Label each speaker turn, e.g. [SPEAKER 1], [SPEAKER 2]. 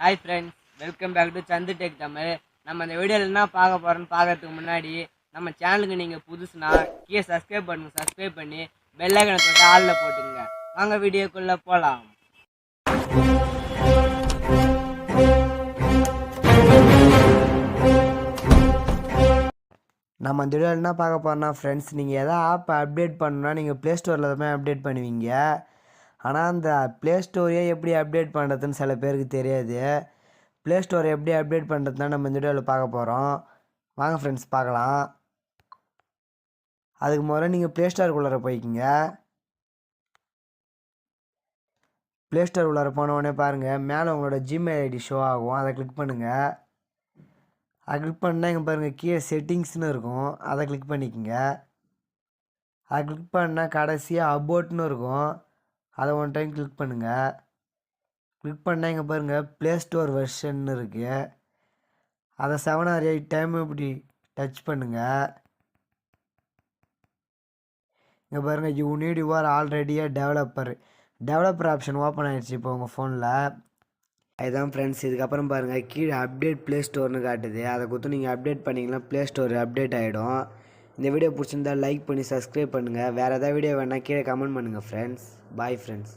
[SPEAKER 1] Hi friends, welcome back to Santhu tech Tamil. நம்ம இந்த வீடியோவில் என்ன பார்க்க போகிறோன்னு பார்க்கறதுக்கு முன்னாடி நம்ம சேனலுக்கு நீங்கள் புதுசுனா கீழே சப்ஸ்கிரைப் பண்ணி பெல் ஐக்கனை தொட்டு ஆளில் போட்டுங்க. வாங்க வீடியோக்குள்ளே போகலாம்.
[SPEAKER 2] நம்ம இந்த வீடியோவில் என்ன பார்க்க போகிறோம்னா ஃப்ரெண்ட்ஸ், நீங்கள் எதாவது ஆப்பை அப்டேட் பண்ணணுன்னா நீங்கள் ப்ளே ஸ்டோரில் தான் அப்டேட் பண்ணுவீங்க. ஆனால் அந்த ப்ளே ஸ்டோரையே எப்படி அப்டேட் பண்ணுறதுன்னு சில பேருக்கு தெரியாது. ப்ளே ஸ்டோரை எப்படி அப்டேட் பண்ணுறதுனா நம்ம இந்த வீடியோவில் பார்க்க போகிறோம். வாங்க ஃப்ரெண்ட்ஸ் பார்க்கலாம். அதுக்கு முதல்ல நீங்கள் ப்ளே ஸ்டோருக்குள்ளார போய்க்கிங்க. ப்ளே ஸ்டோர் உள்ளார போனவுடனே பாருங்கள், மேலே உங்களோட ஜிமெயில் ஐடி ஷோ ஆகும். அதை கிளிக் பண்ணுங்கள். அதை கிளிக் பண்ணால் இங்கே பாருங்கள், கீழே செட்டிங்ஸ்னு இருக்கும். அதை கிளிக் பண்ணிக்கோங்க. அதை கிளிக் பண்ணால் கடைசியாக அபோட்னு இருக்கும். அதை ஒன் டைம் கிளிக் பண்ணுங்கள். கிளிக் பண்ணால் இங்கே பாருங்கள், ப்ளே ஸ்டோர் வெர்ஷன் இருக்குது. அதை 7 or 8 டைம் இப்படி டச் பண்ணுங்கள். இங்கே பாருங்கள், you need your already developer option open ஆகிடுச்சு இப்போ உங்கள் ஃபோனில். அதுதான் ஃப்ரெண்ட்ஸ், இதுக்கப்புறம் பாருங்கள் கீழே அப்டேட் ப்ளே ஸ்டோர்னு காட்டுது. அதை கொடுத்து நீங்கள் அப்டேட் பண்ணிங்கன்னா ப்ளே ஸ்டோர் அப்டேட் ஆகிடும். இந்த வீடியோ பிடிச்சிருந்தால் லைக் பண்ணி சப்ஸ்கிரைப் பண்ணுங்கள். வேறு ஏதாவது வீடியோ வேணால் கீழே கமெண்ட் பண்ணுங்கள் ஃப்ரெண்ட்ஸ். Bye friends.